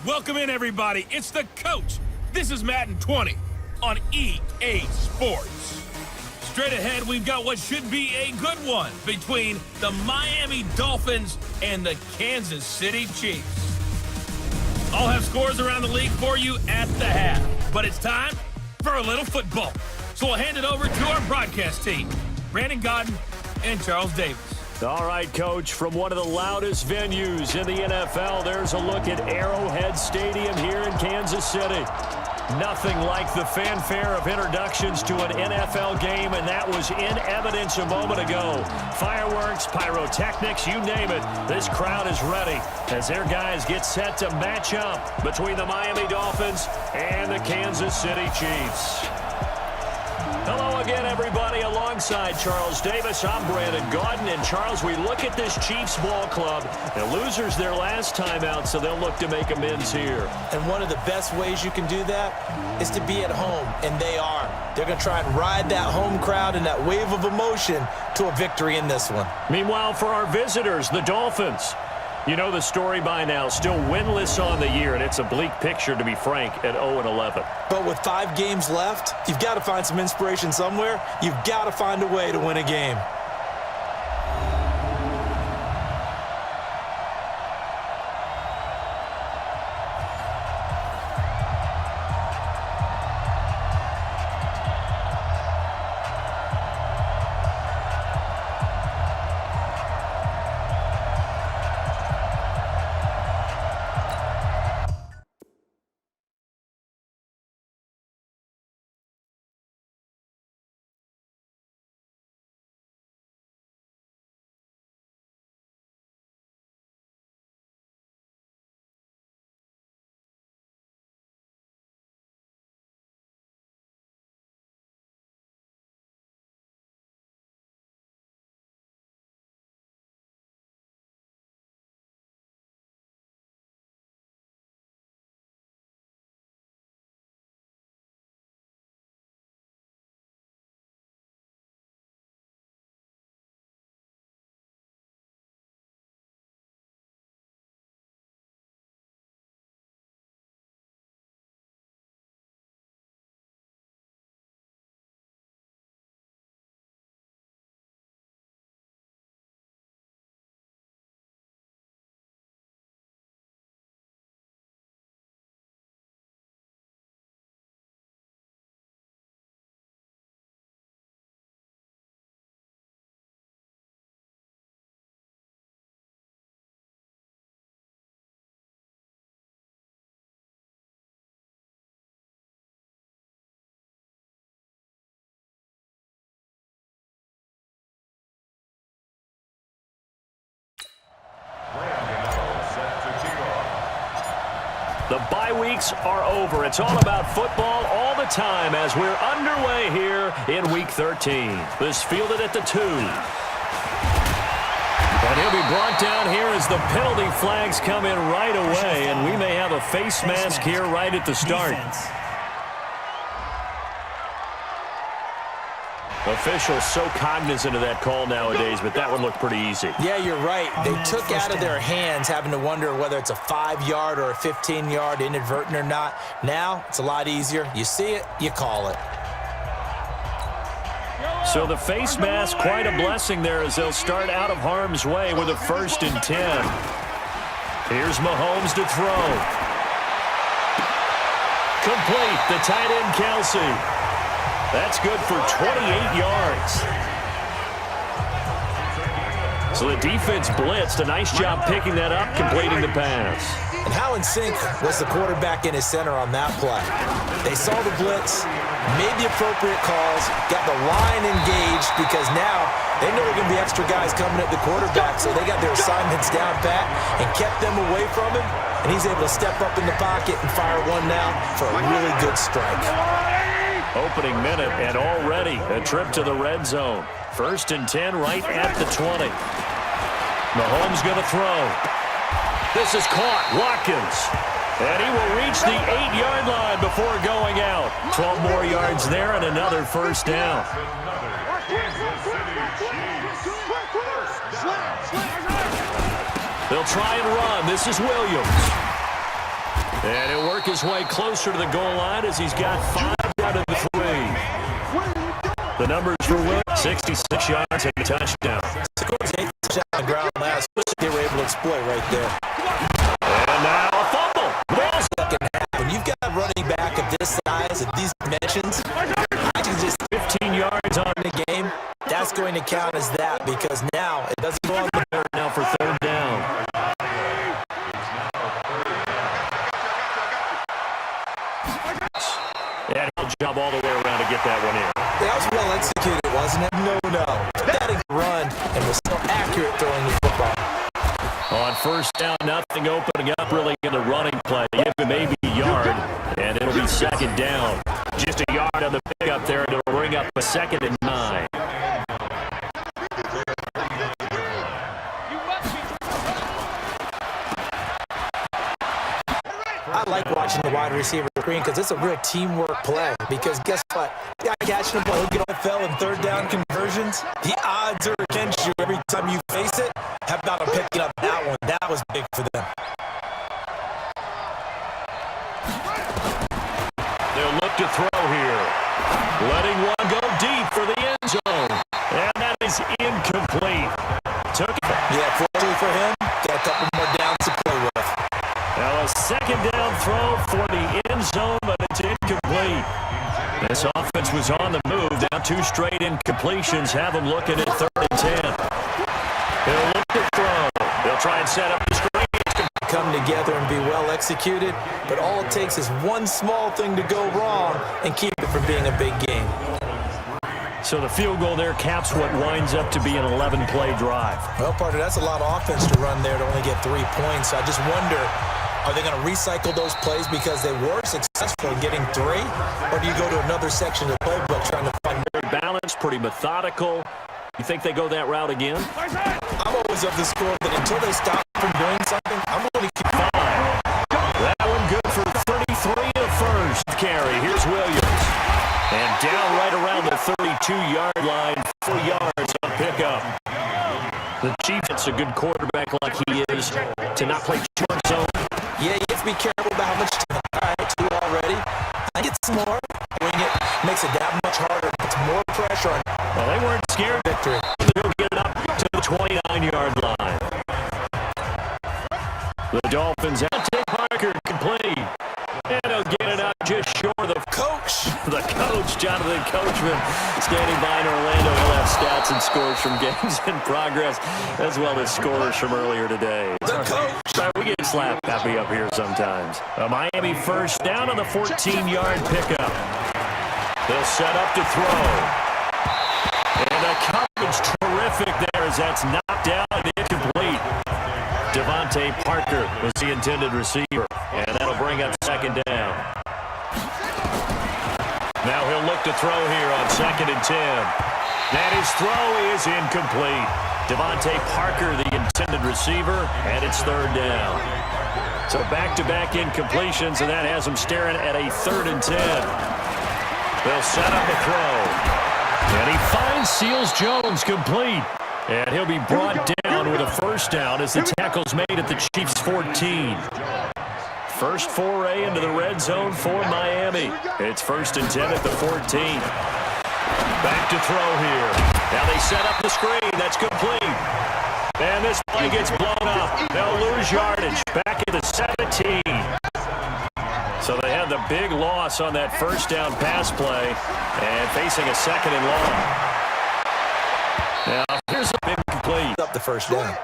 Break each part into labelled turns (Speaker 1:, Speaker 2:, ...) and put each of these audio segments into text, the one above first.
Speaker 1: Welcome in, everybody. It's the coach. This is Madden 20 on EA Sports. Straight ahead, we've got what should be a good one between the Miami Dolphins and the Kansas City Chiefs. I'll have scores around the league for you at the half, but it's time for a little football. So we'll hand it over to our broadcast team, Brandon Gaudin and Charles Davis.
Speaker 2: All right, Coach, from one of the loudest venues in the NFL, there's a look at Arrowhead Stadium here in Kansas City. Nothing like the fanfare of introductions to an NFL game, and that was in evidence a moment ago. Fireworks, pyrotechnics, you name it. This crowd is ready as their guys get set to match up between the Miami Dolphins and the Kansas City Chiefs. Hello again, everybody. Alongside Charles Davis, I'm Brandon Gaudin. And Charles, we look at this Chiefs ball club. The losers their last time out, so they'll look to make amends here.
Speaker 3: And one of the best ways you can do that is to be at home, and they are. They're going to try and ride that home crowd and that wave of emotion to a victory in this one.
Speaker 2: Meanwhile, for our visitors, the Dolphins. You know the story by now, still winless on the year, and it's a bleak picture, to be frank, at 0-11.
Speaker 3: But with 5 games left, you've got to find some inspiration somewhere. You've got to find a way to win a game.
Speaker 2: The bye weeks are over. It's all about football all the time as we're underway here in Week 13. This fielded at the 2. And he'll be brought down here as the penalty flags come in right away, and we may have a face mask here right at the start. Officials so cognizant of that call nowadays, but that one looked pretty easy.
Speaker 3: Yeah, you're right. They took out of their hands having to wonder whether it's a 5-yard or a 15-yard, inadvertent or not. Now, it's a lot easier. You see it, you call it.
Speaker 2: So the face mask, quite a blessing there as they'll start out of harm's way with a 1st and 10. Here's Mahomes to throw. Complete, the tight end Kelsey. That's good for 28 yards. So the defense blitzed. A nice job picking that up, completing the pass.
Speaker 3: And how in sync was the quarterback in his center on that play? They saw the blitz, made the appropriate calls, got the line engaged because now they know there are going to be extra guys coming at the quarterback, so they got their assignments down pat and kept them away from him, and he's able to step up in the pocket and fire one now for a really good strike.
Speaker 2: Opening minute, and already a trip to the red zone. 1st and 10 right at the 20. Mahomes going to throw. This is caught. Watkins. And he will reach the 8-yard line before going out. 12 more yards there and another 1st down. They'll try and run. This is Williams. And he'll work his way closer to the goal line as he's got 5 out of the 3. The numbers for Williams, 66 yards and a touchdown.
Speaker 3: Scores 8 touchdown on the ground last. They were able to exploit right there.
Speaker 2: And now a fumble. Wilson.
Speaker 3: When you've got a running back of this size, of these dimensions, I can just
Speaker 2: 15 yards on
Speaker 3: the game. That's going to count as that because now it doesn't go on the
Speaker 2: board now for 3rd down. And he'll jump all the way around to get that one in.
Speaker 3: That was well executed, wasn't it? No. That run and was so accurate throwing the football.
Speaker 2: On 1st down, nothing opening up really in the running play. Give him maybe a yard, and it'll be 2nd down. Just a yard on the pickup there, and it'll bring up a 2nd and 9.
Speaker 3: I like watching the wide receiver screen because it's a real teamwork play. Because guess what? The guy catching the ball, he'll get on the field in 3rd down conversions. The odds are against you every time you face it. How about him picking up that one? That was big for them.
Speaker 2: They'll look to throw here. Letting one go deep for the end zone. And that is incomplete. Took it.
Speaker 3: Yeah, fortunately for him, got a couple more downs to play with.
Speaker 2: Now a 2nd down throw for the end zone, but it's incomplete. This offense was on the move. Now 2 straight incompletions have them looking at 3rd and 10. They'll look to throw. They'll try and set up the screen.
Speaker 3: Come together and be well executed, but all it takes is one small thing to go wrong and keep it from being a big game.
Speaker 2: So the field goal there caps what winds up to be an 11-play drive.
Speaker 3: Well, partner, that's a lot of offense to run there to only get 3 points. I just wonder, are they going to recycle those plays because they were successful in getting 3? Or do you go to another section of the playbook trying to find
Speaker 2: very balanced, pretty methodical? You think they go that route again?
Speaker 3: I'm always of the score that until they stop from doing something, I'm going to keep
Speaker 2: 5. That one good for 33 the 1st carry. Here's Williams. And down right around the 32-yard line, 4 yards on pickup. The Chiefs, a good quarterback like he is, to not play short zone.
Speaker 3: Yeah, you have to be careful about how much time. All right, 2 already. I get some more. Doing it makes it that much harder. Puts more pressure on.
Speaker 2: Well, they weren't scared.
Speaker 3: Victory.
Speaker 2: They'll get it up to the 29-yard line. The Dolphins out to Parker, complete. And he'll get it out just short of the
Speaker 3: coach.
Speaker 2: The coach, Jonathan Coachman, standing by in Orlando. He'll have stats and scores from games in progress, as well as scores from earlier today.
Speaker 3: The coach.
Speaker 2: We get slap happy up here sometimes. A Miami 1st down on the 14-yard pickup. They'll set up to throw. And the coverage terrific there as that's knocked down and incomplete. Devontae Parker was the intended receiver, and that'll bring up 2nd down. Now he'll look to throw here on 2nd and 10. And his throw is incomplete. Devontae Parker, the intended receiver, and it's 3rd down. So back-to-back incompletions, and that has them staring at a 3rd and 10. They'll set up a throw. And he finds Seals-Jones complete. And he'll be brought down with a 1st down as the tackle's made at the Chiefs' 14. First foray into the red zone for Miami. It's 1st and 10 at the 14. Back to throw here. Now they set up the screen. That's complete. And this play gets blown up. They'll lose yardage. Back at the 17. So they had the big loss on that 1st down pass play and facing a 2nd and long. Now, here's a big complete.
Speaker 3: Up the 1st down.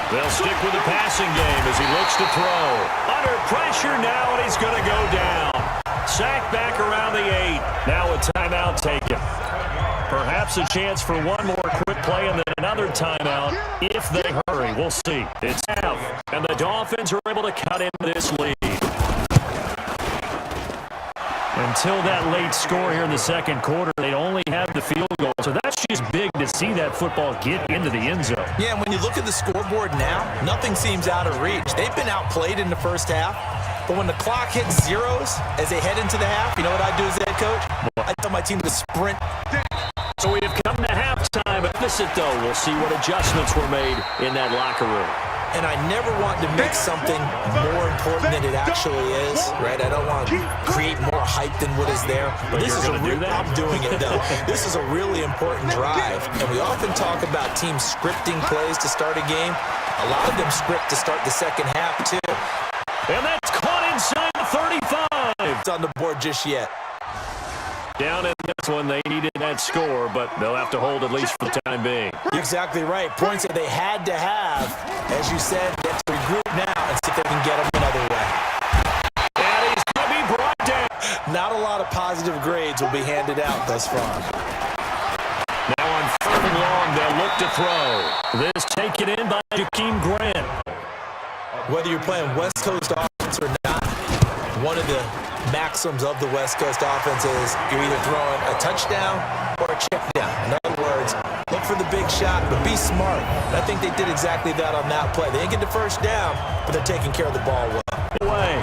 Speaker 2: They'll stick with the passing game as he looks to throw. Under pressure now, and he's going to go down. Sacked back around the 8. Now a timeout taken. Perhaps a chance for one more quick play and then another timeout if they hurry. We'll see. It's half, and the Dolphins are able to cut into this lead. Until that late score here in the 2nd quarter, they only have the field goal. So that's just big to see that football get into the end zone.
Speaker 3: Yeah, and when you look at the scoreboard now, nothing seems out of reach. They've been outplayed in the 1st half. But when the clock hits zeros as they head into the half, you know what I do as head coach? I tell my team to sprint.
Speaker 2: So we have come to halftime. At this, though, we'll see what adjustments were made in that locker room.
Speaker 3: and I never want to make something more important than it actually is, right? I don't want to create more hype than what is there. But this is I'm doing it, though. This is a really important drive, and we often talk about teams scripting plays to start a game. A lot of them script to start the second half, too.
Speaker 2: And that's caught inside the 35.
Speaker 3: It's on the board just yet.
Speaker 2: Down in this one, they needed that score, but they'll have to hold at least for the time being.
Speaker 3: You're exactly right. Points that they had to have. As you said, they have to regroup now and see if they can get them another way.
Speaker 2: And he's going to be brought down.
Speaker 3: Not a lot of positive grades will be handed out thus far.
Speaker 2: Now on 3rd and long, they'll look to throw. This taken in by Jakeem Grant.
Speaker 3: Whether you're playing West Coast offense or not, one of the maxims of the West Coast offense is you're either throwing a touchdown or a check down. In other words, look for the big shot, but be smart. And I think they did exactly that on that play. They didn't get the first down, but they're taking care of the ball well.
Speaker 2: Away.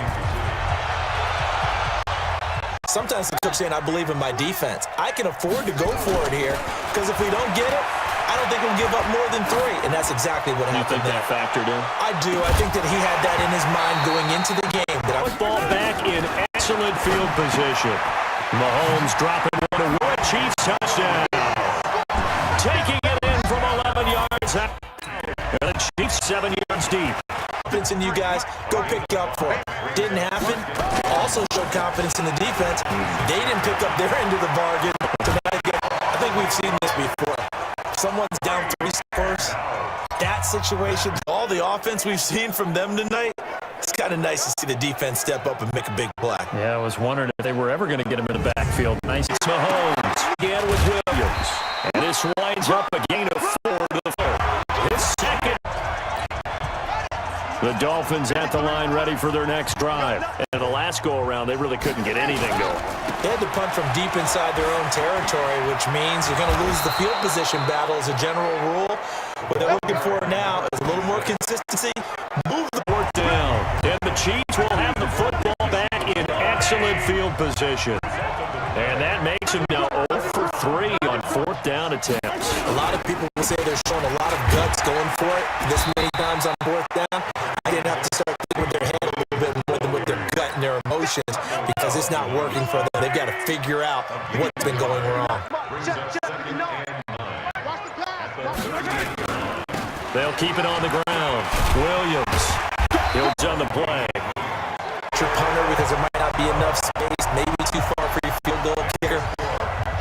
Speaker 3: Sometimes the coach saying, I believe in my defense. I can afford to go for it here, because if we don't get it, I don't think we'll give up more than 3, and that's exactly what happened there.
Speaker 2: You think that factored in?
Speaker 3: I do. I think that he had that in his mind going into the game.
Speaker 2: Football back in excellent field position. Mahomes dropping one to win. Chiefs touchdown. Taking it in from 11 yards. And the Chiefs 7 yards deep.
Speaker 3: Confidence in you guys. Go pick up for it. Didn't happen. Also showed confidence in the defense. They didn't pick up their end of the bargain. I think we've seen this before. Someone's down 3 scores. That situation, all the offense we've seen from them tonight, it's kind of nice to see the defense step up and make a big play.
Speaker 2: Yeah, I was wondering if they were ever going to get him in the backfield. Nice. Mahomes again with Williams. And this winds up a gain of 4 to the 4. His second. The Dolphins at the line ready for their next drive. And the last go-around, they really couldn't get anything going.
Speaker 3: They had to punt from deep inside their own territory, which means you're going to lose the field position battle as a general rule. What they're looking for now is a little more consistency. Move the board
Speaker 2: down. And the Chiefs will have the football back in excellent field position. And that makes them now 0 for 3 on 4th down attempts.
Speaker 3: A lot of people will say they're showing a lot of guts going for it this many times on 4th down. I didn't have to start thinking with their head a little bit more than with their gut and their emotions because it's not working for them. They've got to figure out what's been going wrong.
Speaker 2: They'll keep it on the ground. Williams. He'll on the play.
Speaker 3: Your punter because there might not be enough space, maybe too far for your field goal kicker.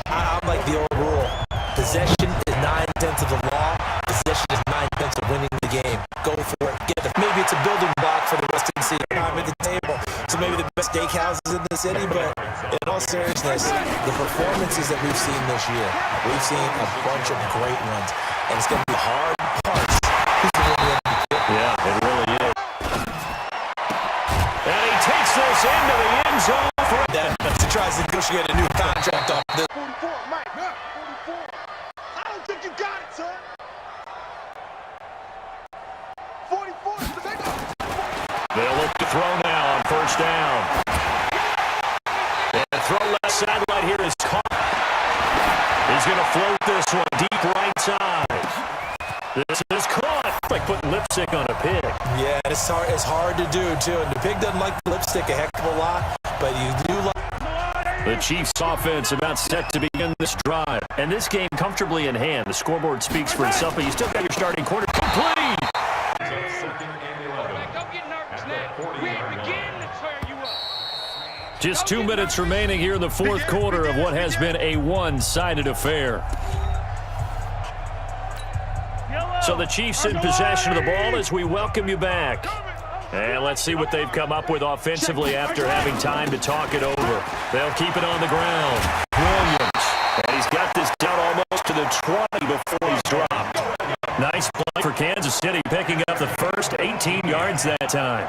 Speaker 3: I like the old rule. Possession is 9/10 of the law. Possession is 9/10 of winning the game. Go for it. Get it. Maybe it's a building block for the rest of the season. Time at the table. So maybe the best steakhouses in the city, but in all seriousness, the performances that we've seen this year, we've seen a bunch of great ones, and it's going to be hard parts.
Speaker 2: Yeah, it really is. And he takes this into the end zone.
Speaker 3: That he tries to negotiate a new contract off this.
Speaker 4: 44, Mike. 44. I don't think you got it, son. 44 is the big one.
Speaker 2: They'll look to throw now on 1st down. And throw left sideline here is caught. He's going to float this one deep right side. This is caught. It's like putting lipstick on a pig.
Speaker 3: Yeah, it's hard to do, too. And the pig doesn't like the lipstick a heck of a lot, but you do like.
Speaker 2: The Chiefs offense about set to begin this drive. And this game comfortably in hand. The scoreboard speaks for itself, but you still got your starting quarter complete. Just 2 minutes remaining here in the 4th quarter of what has been a one-sided affair. So the Chiefs in possession of the ball as we welcome you back. And let's see what they've come up with offensively after having time to talk it over. They'll keep it on the ground. Williams. And he's got this down almost to the 20 before he's dropped. Nice play for Kansas City, picking up the first 18 yards that time.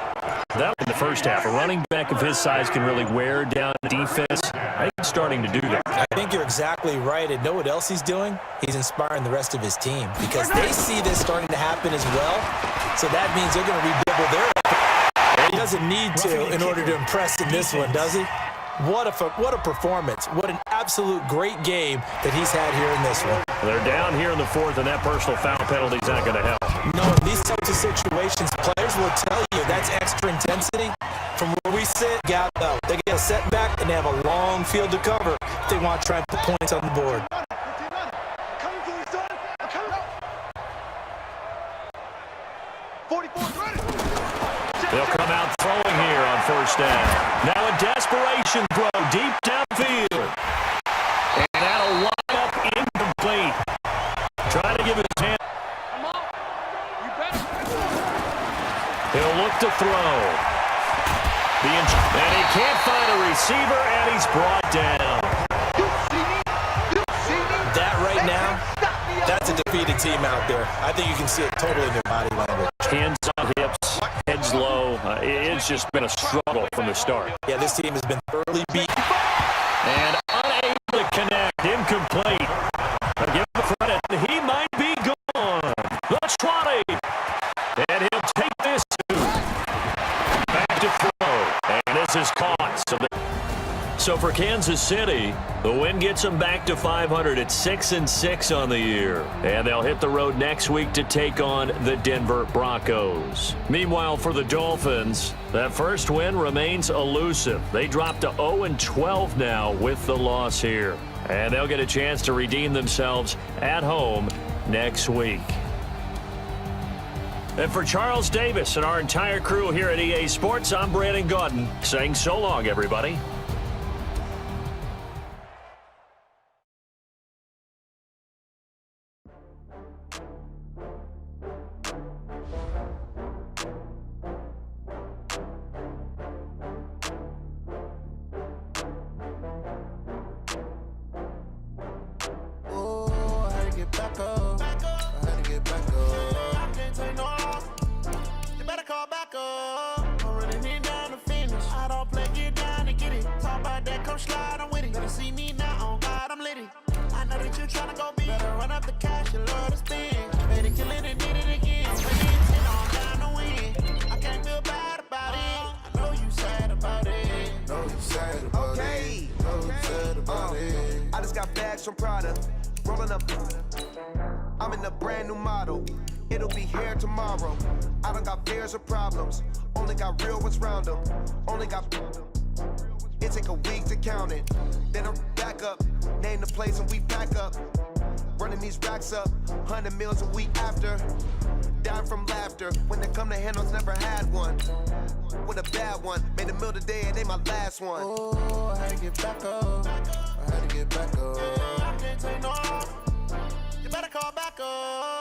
Speaker 2: That was in the first half. A running back of his size can really wear down defense. I think he's starting to do that.
Speaker 3: I think you're exactly right. And know what else he's doing? He's inspiring the rest of his team because they see this starting to happen as well. So that means they're going to redouble their effort. He doesn't need to in order to impress in this one, does he? What a performance. What an absolute great game that he's had here in this one.
Speaker 2: They're down here in the fourth, and that personal foul penalty is not going to help.
Speaker 3: No, in these types of situations, players will tell you that's extra intensity. From where we sit, they get a setback, and they have a long field to cover if they want to try and put points on the board.
Speaker 2: They'll come out throwing here on first down. Now a desperation throw deep downfield. And that'll line up incomplete. Trying to give his hand. He'll look to throw. And he can't find a receiver, and he's brought down.
Speaker 3: That right now, that's a defeated team out there. I think you can see it totally in their body language.
Speaker 2: Hands on hips, heads low. It's just been a struggle from the start.
Speaker 3: Yeah, this team has been thoroughly beat.
Speaker 2: And unable to connect, incomplete. But give him credit, he might be gone. The 20. And he'll take this to back to throw. And this is caught. So for Kansas City, the win gets them back to 500 at 6-6 on the year. And they'll hit the road next week to take on the Denver Broncos. Meanwhile, for the Dolphins, that first win remains elusive. They drop to 0-12 now with the loss here. And they'll get a chance to redeem themselves at home next week. And for Charles Davis and our entire crew here at EA Sports, I'm Brandon Gaudin saying so long, everybody.
Speaker 5: I just got bags from Prada, rolling up. I'm in a brand new model. It'll be here tomorrow. I don't got fears or problems. Only got real ones round them. Only got. It take a week to count it. Then I'm back up. Name the place and we pack up. Running these racks up. 100 meals a week after. Dying from laughter. When they come to handles, never had one. With a bad one. Made a meal today and they my last one. Oh, I had to get back up. I had to get back up. I can't take no. You better call back up.